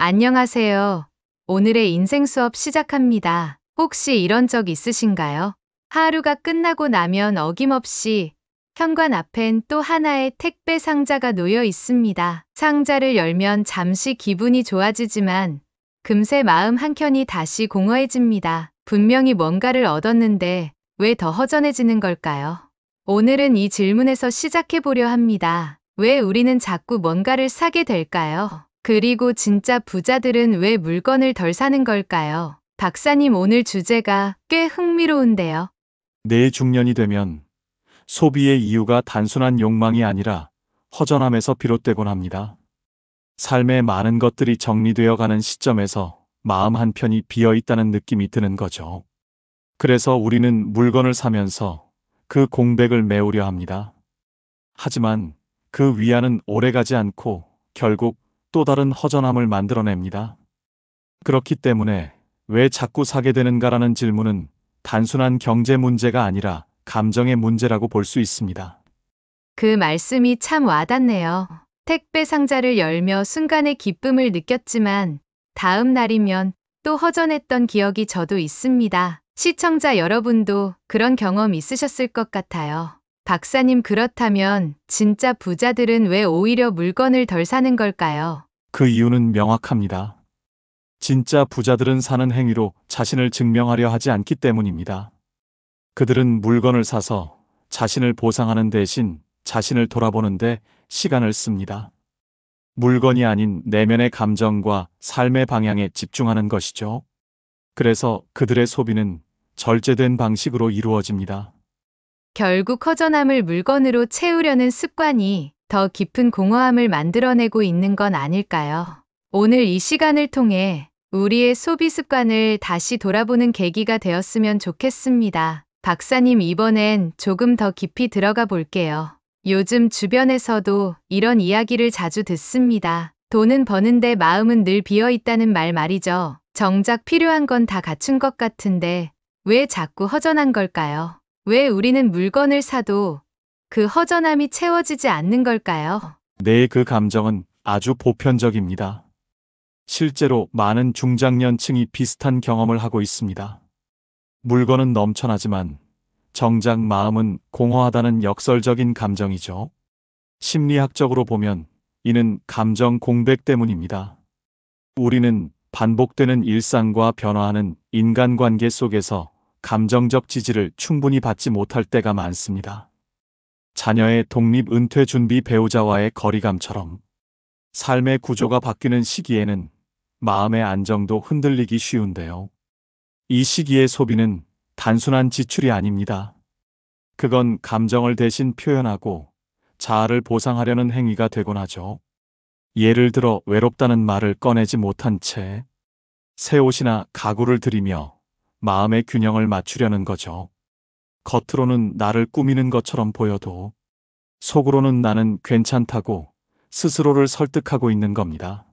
안녕하세요. 오늘의 인생 수업 시작합니다. 혹시 이런 적 있으신가요? 하루가 끝나고 나면 어김없이 현관 앞엔 또 하나의 택배 상자가 놓여 있습니다. 상자를 열면 잠시 기분이 좋아지지만 금세 마음 한켠이 다시 공허해집니다. 분명히 뭔가를 얻었는데 왜 더 허전해지는 걸까요? 오늘은 이 질문에서 시작해 보려 합니다. 왜 우리는 자꾸 뭔가를 사게 될까요? 그리고 진짜 부자들은 왜 물건을 덜 사는 걸까요? 박사님, 오늘 주제가 꽤 흥미로운데요. 내 중년이 되면 소비의 이유가 단순한 욕망이 아니라 허전함에서 비롯되곤 합니다. 삶의 많은 것들이 정리되어 가는 시점에서 마음 한편이 비어 있다는 느낌이 드는 거죠. 그래서 우리는 물건을 사면서 그 공백을 메우려 합니다. 하지만 그 위안은 오래가지 않고 결국 또 다른 허전함을 만들어냅니다. 그렇기 때문에 왜 자꾸 사게 되는가라는 질문은 단순한 경제 문제가 아니라 감정의 문제라고 볼 수 있습니다. 그 말씀이 참 와닿네요. 택배 상자를 열며 순간의 기쁨을 느꼈지만 다음 날이면 또 허전했던 기억이 저도 있습니다. 시청자 여러분도 그런 경험 있으셨을 것 같아요. 박사님, 그렇다면 진짜 부자들은 왜 오히려 물건을 덜 사는 걸까요? 그 이유는 명확합니다. 진짜 부자들은 사는 행위로 자신을 증명하려 하지 않기 때문입니다. 그들은 물건을 사서 자신을 보상하는 대신 자신을 돌아보는데 시간을 씁니다. 물건이 아닌 내면의 감정과 삶의 방향에 집중하는 것이죠. 그래서 그들의 소비는 절제된 방식으로 이루어집니다. 결국 허전함을 물건으로 채우려는 습관이 더 깊은 공허함을 만들어내고 있는 건 아닐까요? 오늘 이 시간을 통해 우리의 소비 습관을 다시 돌아보는 계기가 되었으면 좋겠습니다. 박사님, 이번엔 조금 더 깊이 들어가 볼게요. 요즘 주변에서도 이런 이야기를 자주 듣습니다. 돈은 버는데 마음은 늘 비어 있다는 말 말이죠. 정작 필요한 건 다 갖춘 것 같은데 왜 자꾸 허전한 걸까요? 왜 우리는 물건을 사도 그 허전함이 채워지지 않는 걸까요? 네, 그 감정은 아주 보편적입니다. 실제로 많은 중장년층이 비슷한 경험을 하고 있습니다. 물건은 넘쳐나지만 정작 마음은 공허하다는 역설적인 감정이죠. 심리학적으로 보면 이는 감정 공백 때문입니다. 우리는 반복되는 일상과 변화하는 인간관계 속에서 감정적 지지를 충분히 받지 못할 때가 많습니다. 자녀의 독립 은퇴 준비, 배우자와의 거리감처럼 삶의 구조가 바뀌는 시기에는 마음의 안정도 흔들리기 쉬운데요. 이 시기의 소비는 단순한 지출이 아닙니다. 그건 감정을 대신 표현하고 자아를 보상하려는 행위가 되곤 하죠. 예를 들어 외롭다는 말을 꺼내지 못한 채 새 옷이나 가구를 들이며 마음의 균형을 맞추려는 거죠. 겉으로는 나를 꾸미는 것처럼 보여도 속으로는 나는 괜찮다고 스스로를 설득하고 있는 겁니다.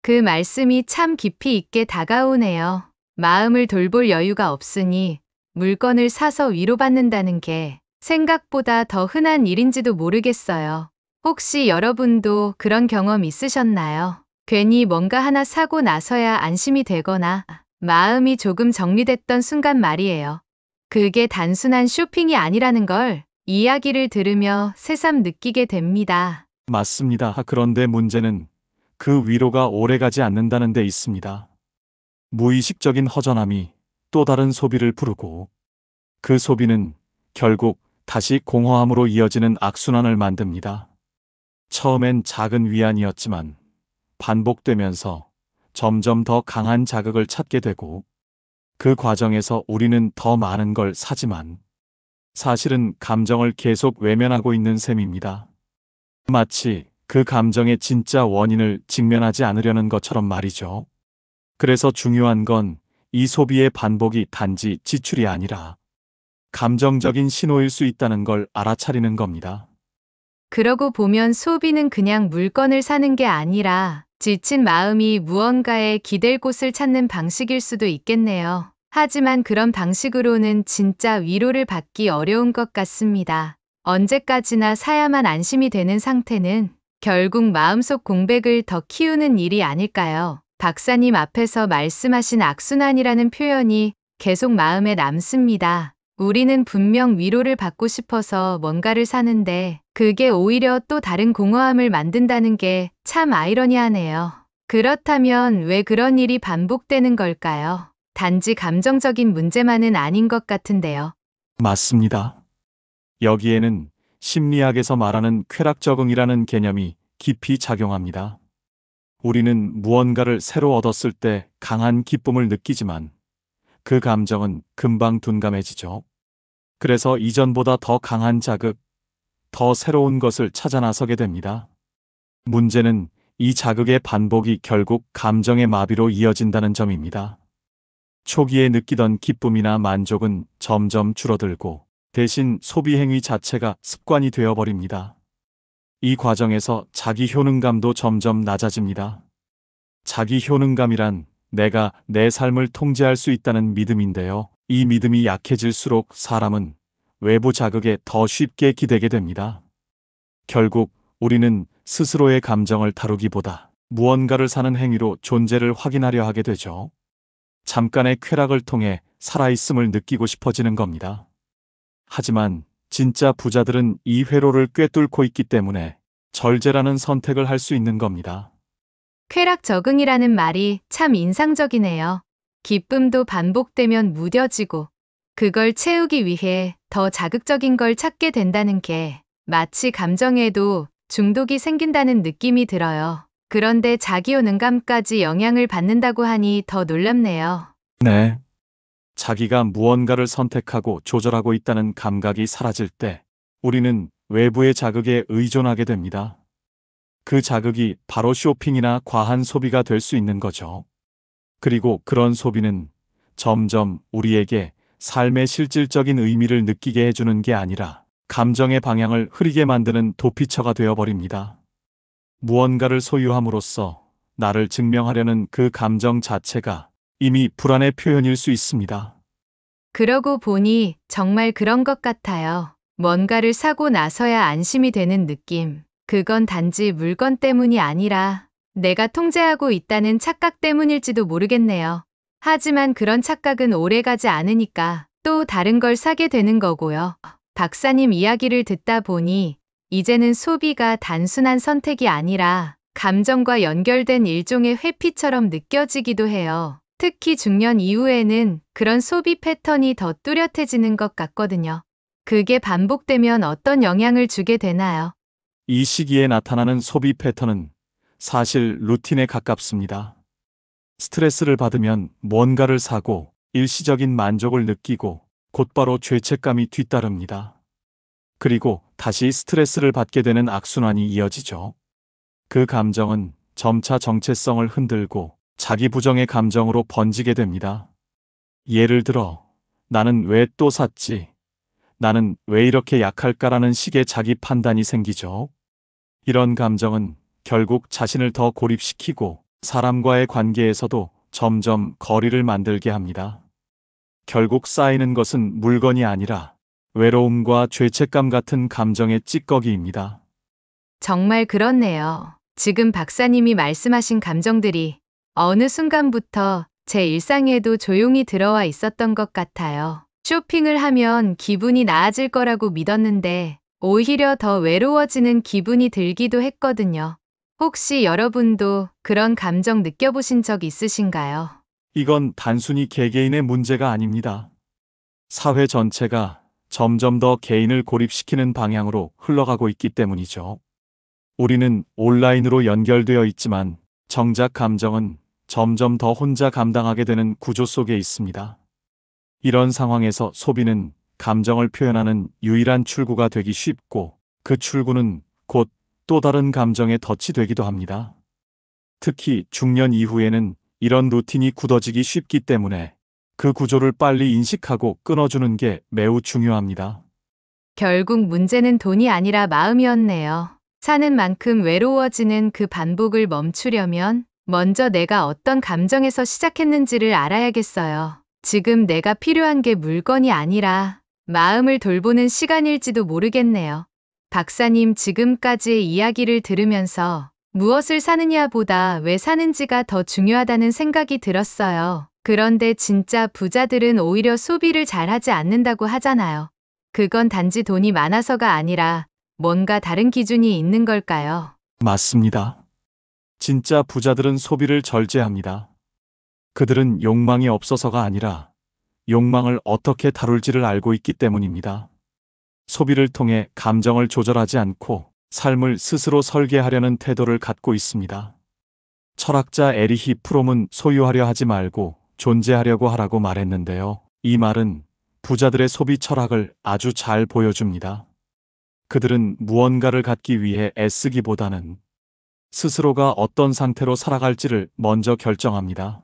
그 말씀이 참 깊이 있게 다가오네요. 마음을 돌볼 여유가 없으니 물건을 사서 위로받는다는 게 생각보다 더 흔한 일인지도 모르겠어요. 혹시 여러분도 그런 경험 있으셨나요? 괜히 뭔가 하나 사고 나서야 안심이 되거나 마음이 조금 정리됐던 순간 말이에요. 그게 단순한 쇼핑이 아니라는 걸 이야기를 들으며 새삼 느끼게 됩니다. 맞습니다. 그런데 문제는 그 위로가 오래가지 않는다는 데 있습니다. 무의식적인 허전함이 또 다른 소비를 부르고 그 소비는 결국 다시 공허함으로 이어지는 악순환을 만듭니다. 처음엔 작은 위안이었지만 반복되면서 점점 더 강한 자극을 찾게 되고 그 과정에서 우리는 더 많은 걸 사지만 사실은 감정을 계속 외면하고 있는 셈입니다. 마치 그 감정의 진짜 원인을 직면하지 않으려는 것처럼 말이죠. 그래서 중요한 건 이 소비의 반복이 단지 지출이 아니라 감정적인 신호일 수 있다는 걸 알아차리는 겁니다. 그러고 보면 소비는 그냥 물건을 사는 게 아니라 지친 마음이 무언가에 기댈 곳을 찾는 방식일 수도 있겠네요. 하지만 그런 방식으로는 진짜 위로를 받기 어려운 것 같습니다. 언제까지나 사야만 안심이 되는 상태는 결국 마음속 공백을 더 키우는 일이 아닐까요? 박사님 앞에서 말씀하신 악순환이라는 표현이 계속 마음에 남습니다. 우리는 분명 위로를 받고 싶어서 뭔가를 사는데 그게 오히려 또 다른 공허함을 만든다는 게 참 아이러니하네요. 그렇다면 왜 그런 일이 반복되는 걸까요? 단지 감정적인 문제만은 아닌 것 같은데요. 맞습니다. 여기에는 심리학에서 말하는 쾌락 적응이라는 개념이 깊이 작용합니다. 우리는 무언가를 새로 얻었을 때 강한 기쁨을 느끼지만 그 감정은 금방 둔감해지죠. 그래서 이전보다 더 강한 자극, 더 새로운 것을 찾아 나서게 됩니다. 문제는 이 자극의 반복이 결국 감정의 마비로 이어진다는 점입니다. 초기에 느끼던 기쁨이나 만족은 점점 줄어들고 대신 소비 행위 자체가 습관이 되어버립니다. 이 과정에서 자기 효능감도 점점 낮아집니다. 자기 효능감이란 내가 내 삶을 통제할 수 있다는 믿음인데요. 이 믿음이 약해질수록 사람은 외부 자극에 더 쉽게 기대게 됩니다. 결국 우리는 스스로의 감정을 다루기보다 무언가를 사는 행위로 존재를 확인하려 하게 되죠. 잠깐의 쾌락을 통해 살아있음을 느끼고 싶어지는 겁니다. 하지만 진짜 부자들은 이 회로를 꿰뚫고 있기 때문에 절제라는 선택을 할 수 있는 겁니다. 쾌락 적응이라는 말이 참 인상적이네요. 기쁨도 반복되면 무뎌지고 그걸 채우기 위해 더 자극적인 걸 찾게 된다는 게 마치 감정에도 중독이 생긴다는 느낌이 들어요. 그런데 자기 효능감까지 영향을 받는다고 하니 더 놀랍네요. 네. 자기가 무언가를 선택하고 조절하고 있다는 감각이 사라질 때 우리는 외부의 자극에 의존하게 됩니다. 그 자극이 바로 쇼핑이나 과한 소비가 될 수 있는 거죠. 그리고 그런 소비는 점점 우리에게 삶의 실질적인 의미를 느끼게 해주는 게 아니라 감정의 방향을 흐리게 만드는 도피처가 되어버립니다. 무언가를 소유함으로써 나를 증명하려는 그 감정 자체가 이미 불안의 표현일 수 있습니다. 그러고 보니 정말 그런 것 같아요. 뭔가를 사고 나서야 안심이 되는 느낌. 그건 단지 물건 때문이 아니라 내가 통제하고 있다는 착각 때문일지도 모르겠네요. 하지만 그런 착각은 오래가지 않으니까 또 다른 걸 사게 되는 거고요. 박사님 이야기를 듣다 보니 이제는 소비가 단순한 선택이 아니라 감정과 연결된 일종의 회피처럼 느껴지기도 해요. 특히 중년 이후에는 그런 소비 패턴이 더 뚜렷해지는 것 같거든요. 그게 반복되면 어떤 영향을 주게 되나요? 이 시기에 나타나는 소비 패턴은 사실 루틴에 가깝습니다. 스트레스를 받으면 뭔가를 사고 일시적인 만족을 느끼고 곧바로 죄책감이 뒤따릅니다. 그리고 다시 스트레스를 받게 되는 악순환이 이어지죠. 그 감정은 점차 정체성을 흔들고 자기 부정의 감정으로 번지게 됩니다. 예를 들어, 나는 왜 또 샀지? 나는 왜 이렇게 약할까라는 식의 자기 판단이 생기죠. 이런 감정은 결국 자신을 더 고립시키고 사람과의 관계에서도 점점 거리를 만들게 합니다. 결국 쌓이는 것은 물건이 아니라 외로움과 죄책감 같은 감정의 찌꺼기입니다. 정말 그렇네요. 지금 박사님이 말씀하신 감정들이 어느 순간부터 제 일상에도 조용히 들어와 있었던 것 같아요. 쇼핑을 하면 기분이 나아질 거라고 믿었는데 오히려 더 외로워지는 기분이 들기도 했거든요. 혹시 여러분도 그런 감정 느껴보신 적 있으신가요? 이건 단순히 개개인의 문제가 아닙니다. 사회 전체가 점점 더 개인을 고립시키는 방향으로 흘러가고 있기 때문이죠. 우리는 온라인으로 연결되어 있지만 정작 감정은 점점 더 혼자 감당하게 되는 구조 속에 있습니다. 이런 상황에서 소비는 감정을 표현하는 유일한 출구가 되기 쉽고 그 출구는 곧 또 다른 감정의 덫이 되기도 합니다. 특히 중년 이후에는 이런 루틴이 굳어지기 쉽기 때문에 그 구조를 빨리 인식하고 끊어주는 게 매우 중요합니다. 결국 문제는 돈이 아니라 마음이었네요. 사는 만큼 외로워지는 그 반복을 멈추려면 먼저 내가 어떤 감정에서 시작했는지를 알아야겠어요. 지금 내가 필요한 게 물건이 아니라 마음을 돌보는 시간일지도 모르겠네요. 박사님 지금까지의 이야기를 들으면서 무엇을 사느냐보다 왜 사는지가 더 중요하다는 생각이 들었어요. 그런데 진짜 부자들은 오히려 소비를 잘하지 않는다고 하잖아요. 그건 단지 돈이 많아서가 아니라 뭔가 다른 기준이 있는 걸까요? 맞습니다. 진짜 부자들은 소비를 절제합니다. 그들은 욕망이 없어서가 아니라 욕망을 어떻게 다룰지를 알고 있기 때문입니다. 소비를 통해 감정을 조절하지 않고 삶을 스스로 설계하려는 태도를 갖고 있습니다. 철학자 에리히 프롬은 소유하려 하지 말고 존재하려고 하라고 말했는데요. 이 말은 부자들의 소비 철학을 아주 잘 보여줍니다. 그들은 무언가를 갖기 위해 애쓰기보다는 스스로가 어떤 상태로 살아갈지를 먼저 결정합니다.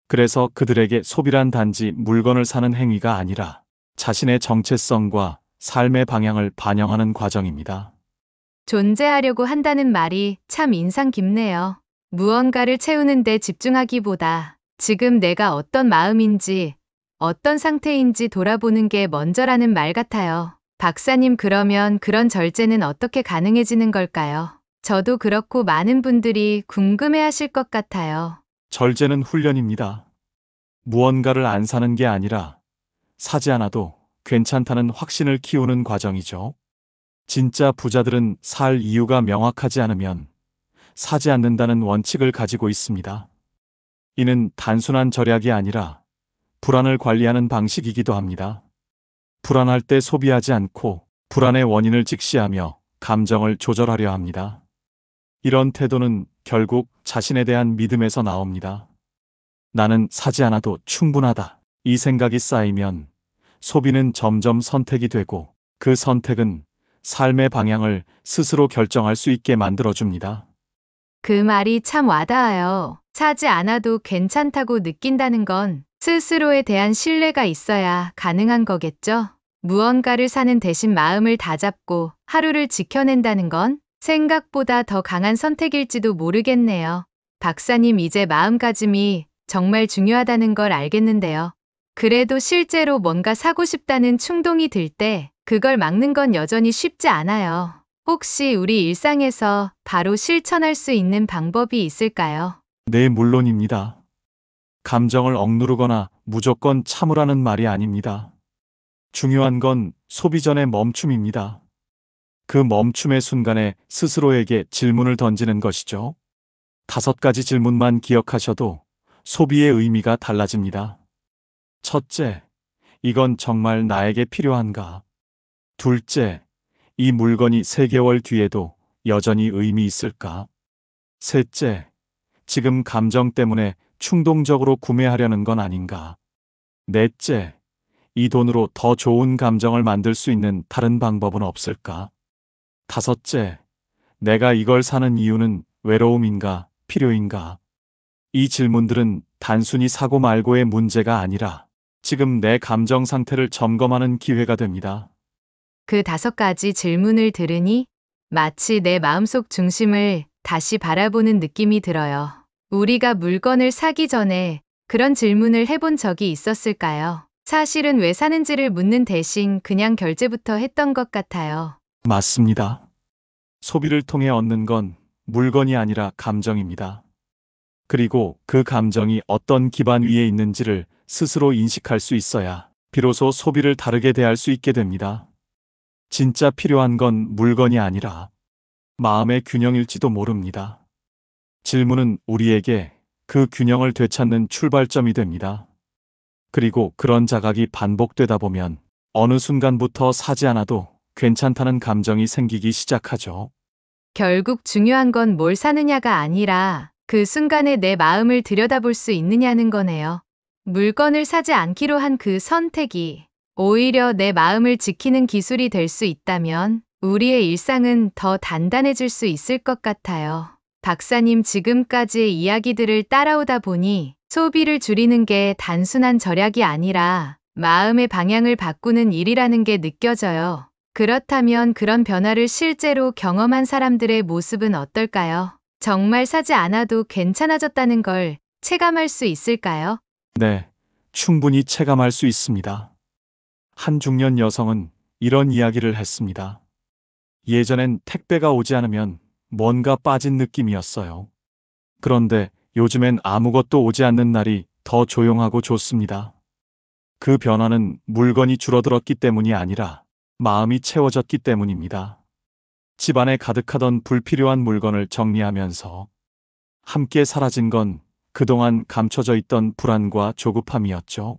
그래서 그들에게 소비란 단지 물건을 사는 행위가 아니라 자신의 정체성과 삶의 방향을 반영하는 과정입니다. 존재하려고 한다는 말이 참 인상 깊네요. 무언가를 채우는 데 집중하기보다 지금 내가 어떤 마음인지, 어떤 상태인지 돌아보는 게 먼저라는 말 같아요. 박사님, 그러면 그런 절제는 어떻게 가능해지는 걸까요? 저도 그렇고 많은 분들이 궁금해 하실 것 같아요. 절제는 훈련입니다. 무언가를 안 사는 게 아니라 사지 않아도 괜찮다는 확신을 키우는 과정이죠. 진짜 부자들은 살 이유가 명확하지 않으면 사지 않는다는 원칙을 가지고 있습니다. 이는 단순한 절약이 아니라 불안을 관리하는 방식이기도 합니다. 불안할 때 소비하지 않고 불안의 원인을 직시하며 감정을 조절하려 합니다. 이런 태도는 결국 자신에 대한 믿음에서 나옵니다. 나는 사지 않아도 충분하다. 이 생각이 쌓이면 소비는 점점 선택이 되고 그 선택은 삶의 방향을 스스로 결정할 수 있게 만들어줍니다. 그 말이 참 와닿아요. 사지 않아도 괜찮다고 느낀다는 건 스스로에 대한 신뢰가 있어야 가능한 거겠죠? 무언가를 사는 대신 마음을 다잡고 하루를 지켜낸다는 건 생각보다 더 강한 선택일지도 모르겠네요. 박사님, 이제 마음가짐이 정말 중요하다는 걸 알겠는데요. 그래도 실제로 뭔가 사고 싶다는 충동이 들 때 그걸 막는 건 여전히 쉽지 않아요. 혹시 우리 일상에서 바로 실천할 수 있는 방법이 있을까요? 네, 물론입니다. 감정을 억누르거나 무조건 참으라는 말이 아닙니다. 중요한 건 소비 전의 멈춤입니다. 그 멈춤의 순간에 스스로에게 질문을 던지는 것이죠. 5가지 질문만 기억하셔도 소비의 의미가 달라집니다. 첫째, 이건 정말 나에게 필요한가? 둘째, 이 물건이 3개월 뒤에도 여전히 의미 있을까? 셋째, 지금 감정 때문에 충동적으로 구매하려는 건 아닌가? 넷째, 이 돈으로 더 좋은 감정을 만들 수 있는 다른 방법은 없을까? 다섯째, 내가 이걸 사는 이유는 외로움인가, 필요인가? 이 질문들은 단순히 사고 말고의 문제가 아니라 지금 내 감정 상태를 점검하는 기회가 됩니다. 그 5가지 질문을 들으니 마치 내 마음속 중심을 다시 바라보는 느낌이 들어요. 우리가 물건을 사기 전에 그런 질문을 해본 적이 있었을까요? 사실은 왜 사는지를 묻는 대신 그냥 결제부터 했던 것 같아요. 맞습니다. 소비를 통해 얻는 건 물건이 아니라 감정입니다. 그리고 그 감정이 어떤 기반 위에 있는지를 스스로 인식할 수 있어야 비로소 소비를 다르게 대할 수 있게 됩니다. 진짜 필요한 건 물건이 아니라 마음의 균형일지도 모릅니다. 질문은 우리에게 그 균형을 되찾는 출발점이 됩니다. 그리고 그런 자각이 반복되다 보면 어느 순간부터 사지 않아도 괜찮다는 감정이 생기기 시작하죠. 결국 중요한 건 뭘 사느냐가 아니라 그 순간에 내 마음을 들여다볼 수 있느냐는 거네요. 물건을 사지 않기로 한 그 선택이 오히려 내 마음을 지키는 기술이 될 수 있다면 우리의 일상은 더 단단해질 수 있을 것 같아요. 박사님, 지금까지의 이야기들을 따라오다 보니 소비를 줄이는 게 단순한 절약이 아니라 마음의 방향을 바꾸는 일이라는 게 느껴져요. 그렇다면 그런 변화를 실제로 경험한 사람들의 모습은 어떨까요? 정말 사지 않아도 괜찮아졌다는 걸 체감할 수 있을까요? 네, 충분히 체감할 수 있습니다. 한 중년 여성은 이런 이야기를 했습니다. 예전엔 택배가 오지 않으면 뭔가 빠진 느낌이었어요. 그런데 요즘엔 아무것도 오지 않는 날이 더 조용하고 좋습니다. 그 변화는 물건이 줄어들었기 때문이 아니라 마음이 채워졌기 때문입니다. 집안에 가득하던 불필요한 물건을 정리하면서 함께 사라진 건 그동안 감춰져 있던 불안과 조급함이었죠.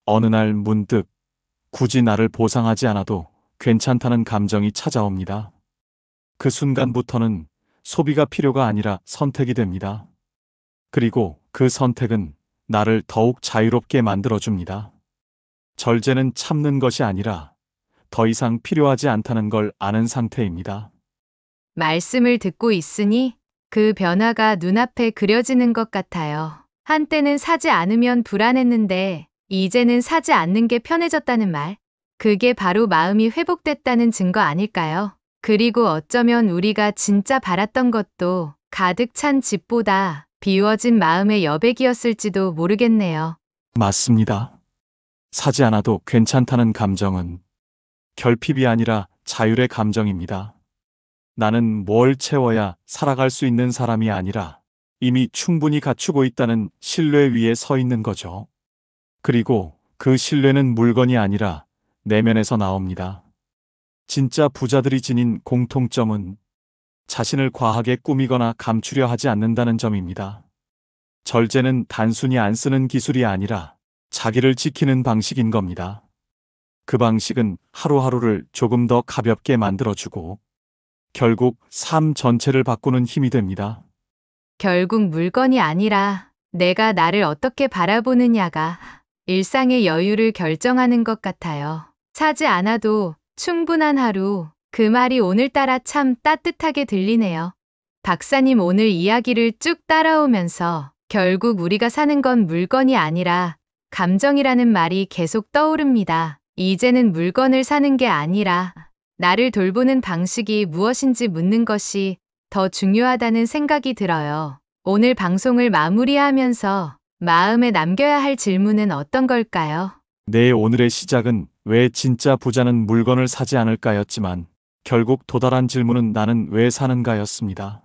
어느 날 문득 굳이 나를 보상하지 않아도 괜찮다는 감정이 찾아옵니다. 그 순간부터는 소비가 필요가 아니라 선택이 됩니다. 그리고 그 선택은 나를 더욱 자유롭게 만들어줍니다. 절제는 참는 것이 아니라 더 이상 필요하지 않다는 걸 아는 상태입니다. 말씀을 듣고 있으니 그 변화가 눈앞에 그려지는 것 같아요. 한때는 사지 않으면 불안했는데 이제는 사지 않는 게 편해졌다는 말. 그게 바로 마음이 회복됐다는 증거 아닐까요? 그리고 어쩌면 우리가 진짜 바랐던 것도 가득 찬 집보다 비워진 마음의 여백이었을지도 모르겠네요. 맞습니다. 사지 않아도 괜찮다는 감정은 결핍이 아니라 자율의 감정입니다. 나는 뭘 채워야 살아갈 수 있는 사람이 아니라 이미 충분히 갖추고 있다는 신뢰 위에 서 있는 거죠. 그리고 그 신뢰는 물건이 아니라 내면에서 나옵니다. 진짜 부자들이 지닌 공통점은 자신을 과하게 꾸미거나 감추려 하지 않는다는 점입니다. 절제는 단순히 안 쓰는 기술이 아니라 자기를 지키는 방식인 겁니다. 그 방식은 하루하루를 조금 더 가볍게 만들어주고 결국 삶 전체를 바꾸는 힘이 됩니다. 결국 물건이 아니라 내가 나를 어떻게 바라보느냐가 일상의 여유를 결정하는 것 같아요. 사지 않아도 충분한 하루, 그 말이 오늘따라 참 따뜻하게 들리네요. 박사님 오늘 이야기를 쭉 따라오면서 결국 우리가 사는 건 물건이 아니라 감정이라는 말이 계속 떠오릅니다. 이제는 물건을 사는 게 아니라 나를 돌보는 방식이 무엇인지 묻는 것이 더 중요하다는 생각이 들어요. 오늘 방송을 마무리하면서 마음에 남겨야 할 질문은 어떤 걸까요? 내 오늘의 시작은 왜 진짜 부자는 물건을 사지 않을까였지만 결국 도달한 질문은 나는 왜 사는가였습니다.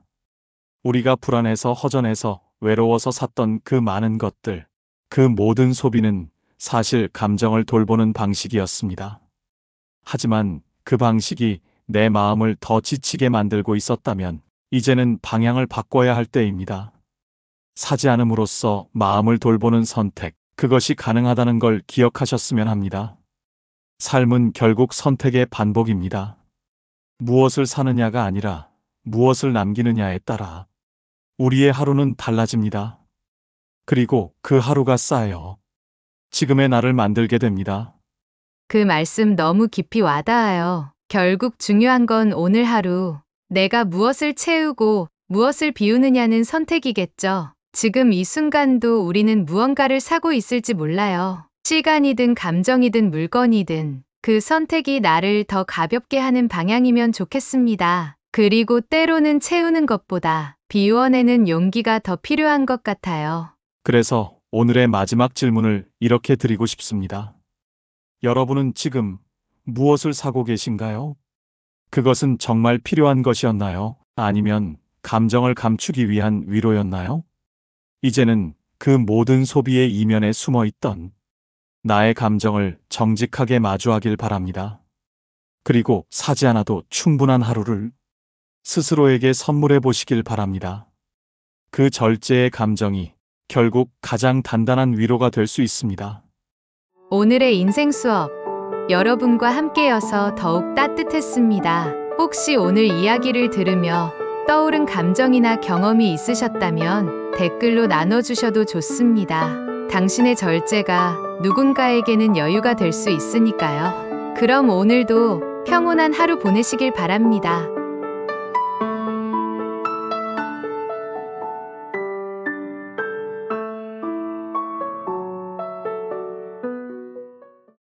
우리가 불안해서 허전해서 외로워서 샀던 그 많은 것들, 그 모든 소비는 사실 감정을 돌보는 방식이었습니다. 하지만 그 방식이 내 마음을 더 지치게 만들고 있었다면 이제는 방향을 바꿔야 할 때입니다. 사지 않음으로써 마음을 돌보는 선택, 그것이 가능하다는 걸 기억하셨으면 합니다. 삶은 결국 선택의 반복입니다. 무엇을 사느냐가 아니라 무엇을 남기느냐에 따라 우리의 하루는 달라집니다. 그리고 그 하루가 쌓여 지금의 나를 만들게 됩니다. 그 말씀 너무 깊이 와닿아요. 결국 중요한 건 오늘 하루 내가 무엇을 채우고 무엇을 비우느냐는 선택이겠죠. 지금 이 순간도 우리는 무언가를 사고 있을지 몰라요. 시간이든 감정이든 물건이든 그 선택이 나를 더 가볍게 하는 방향이면 좋겠습니다. 그리고 때로는 채우는 것보다 비워내는 용기가 더 필요한 것 같아요. 그래서 오늘의 마지막 질문을 이렇게 드리고 싶습니다. 여러분은 지금 무엇을 사고 계신가요? 그것은 정말 필요한 것이었나요? 아니면 감정을 감추기 위한 위로였나요? 이제는 그 모든 소비의 이면에 숨어 있던 나의 감정을 정직하게 마주하길 바랍니다. 그리고 사지 않아도 충분한 하루를 스스로에게 선물해 보시길 바랍니다. 그 절제의 감정이 결국 가장 단단한 위로가 될 수 있습니다. 오늘의 인생 수업, 여러분과 함께여서 더욱 따뜻했습니다. 혹시 오늘 이야기를 들으며 떠오른 감정이나 경험이 있으셨다면 댓글로 나눠주셔도 좋습니다. 당신의 절제가 누군가에게는 여유가 될 수 있으니까요. 그럼 오늘도 평온한 하루 보내시길 바랍니다.